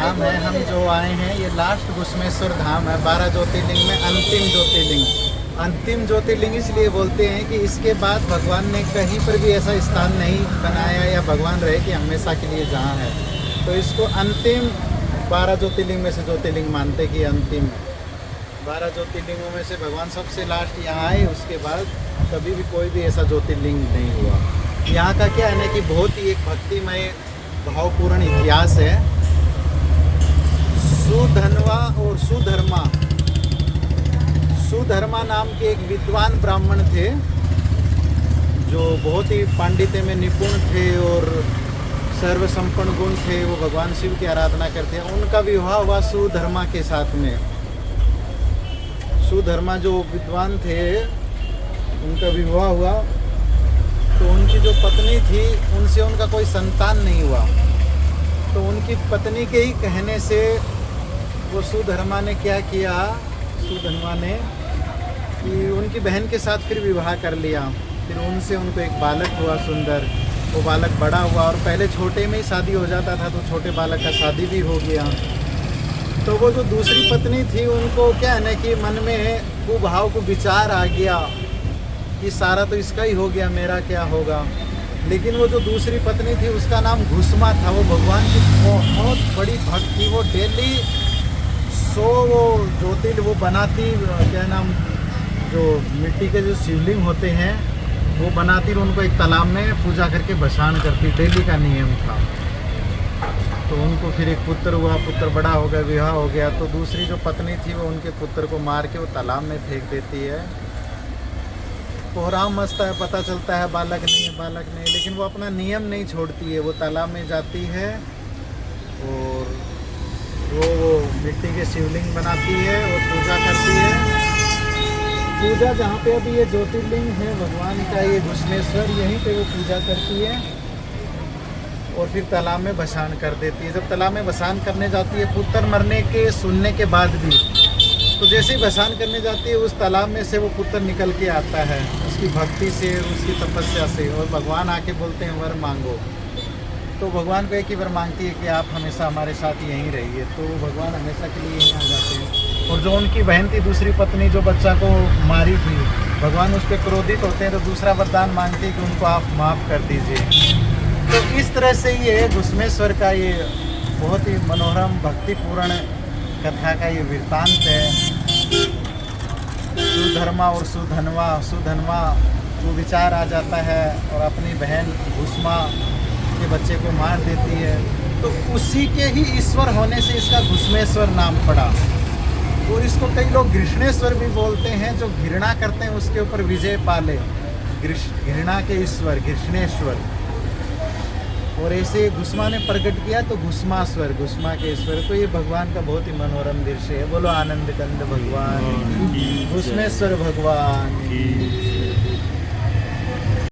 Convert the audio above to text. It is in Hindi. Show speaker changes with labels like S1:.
S1: धाम है, हम जो आए हैं ये लास्ट घुश्मेश्वर धाम है। 12 ज्योतिर्लिंग में अंतिम ज्योतिर्लिंग। अंतिम ज्योतिर्लिंग इसलिए बोलते हैं कि इसके बाद भगवान ने कहीं पर भी ऐसा स्थान नहीं बनाया या भगवान रहे कि हमेशा के लिए जहाँ है, तो इसको अंतिम 12 ज्योतिर्लिंग में से ज्योतिर्लिंग मानते कि अंतिम है। 12 ज्योतिर्लिंगों में से भगवान सबसे लास्ट यहाँ आए, उसके बाद कभी भी कोई भी ऐसा ज्योतिर्लिंग नहीं हुआ। यहाँ का क्या है ना कि बहुत ही एक भक्तिमय भावपूर्ण इतिहास है। सुधनवा और सुधर्मा नाम के एक विद्वान ब्राह्मण थे जो बहुत ही पांडित्य में निपुण थे और सर्वसंपन्न गुण थे। वो भगवान शिव की आराधना करते हैं। उनका विवाह हुआ सुधर्मा के साथ में। सुधर्मा जो विद्वान थे उनका विवाह हुआ, तो उनकी जो पत्नी थी उनसे उनका कोई संतान नहीं हुआ। तो उनकी पत्नी के ही कहने से वो सुधर्मा ने क्या किया, सुधर्मा ने कि उनकी बहन के साथ फिर विवाह कर लिया। फिर उनसे उनको एक बालक हुआ सुंदर। वो बालक बड़ा हुआ और पहले छोटे में ही शादी हो जाता था, तो छोटे बालक का शादी भी हो गया। तो वो जो दूसरी पत्नी थी उनको क्या है ना कि मन में कुभाव को विचार आ गया कि सारा तो इसका ही हो गया, मेरा क्या होगा। लेकिन वो जो दूसरी पत्नी थी उसका नाम घुस्मा था। वो भगवान की बहुत बड़ी भक्त थी। वो डेली 100 वो ज्योतिर्लिंग वो बनाती, क्या नाम, जो मिट्टी के जो शिवलिंग होते हैं वो बनाती, उनको एक तालाब में पूजा करके भसान करती, डेली का नियम था। तो उनको फिर एक पुत्र हुआ, पुत्र बड़ा हो गया, विवाह हो गया। तो दूसरी जो पत्नी थी वो उनके पुत्र को मार के वो तालाब में फेंक देती है। कोहराम मचता है, पता चलता है बालक नहीं है, बालक नहीं। लेकिन वो अपना नियम नहीं छोड़ती है। वो तालाब में जाती है और वो मिट्टी के शिवलिंग बनाती है और पूजा करती है। पूजा जहाँ पे अभी ये ज्योतिर्लिंग है भगवान का, ये घुश्मेश्वर, यहीं पे वो पूजा करती है और फिर तालाब में भसान कर देती है। जब तालाब में भसान करने जाती है, पुत्र मरने के सुनने के बाद भी, तो जैसे ही भसान करने जाती है उस तालाब में से वो पुत्र निकल के आता है उसकी भक्ति से, उसकी तपस्या से। और भगवान आके बोलते हैं वर मांगो। तो भगवान को एक ही वर मांगती है कि आप हमेशा हमारे साथ यहीं रहिए। तो भगवान हमेशा के लिए यहीं आ जाते हैं। और जो उनकी बहन थी, दूसरी पत्नी जो बच्चा को मारी थी, भगवान उस पर क्रोधित होते हैं तो दूसरा वरदान मांगते हैं कि उनको आप माफ़ कर दीजिए। तो इस तरह से ये घुश्मेश्वर का ये बहुत ही मनोरम भक्तिपूर्ण कथा का ये वृत्तांत है। सुधर्मा और सुधनवा को विचार आ जाता है और अपनी बहन घुस्मा के बच्चे को मार देती है। तो उसी के ही ईश्वर होने से इसका घुश्मेश्वर नाम पड़ा। और इसको कई लोग घृष्णेश्वर भी बोलते हैं। जो घृणा करते हैं उसके ऊपर विजय पाले, घृणा के ईश्वर घृष्णेश्वर। और ऐसे घुस्मा ने प्रकट किया तो घुस्माश्वर, घुस्मा के ईश्वर। तो ये भगवान का बहुत ही मनोरम दृश्य है। बोलो आनंद कंद भगवान, घुश्मेश्वर भगवान।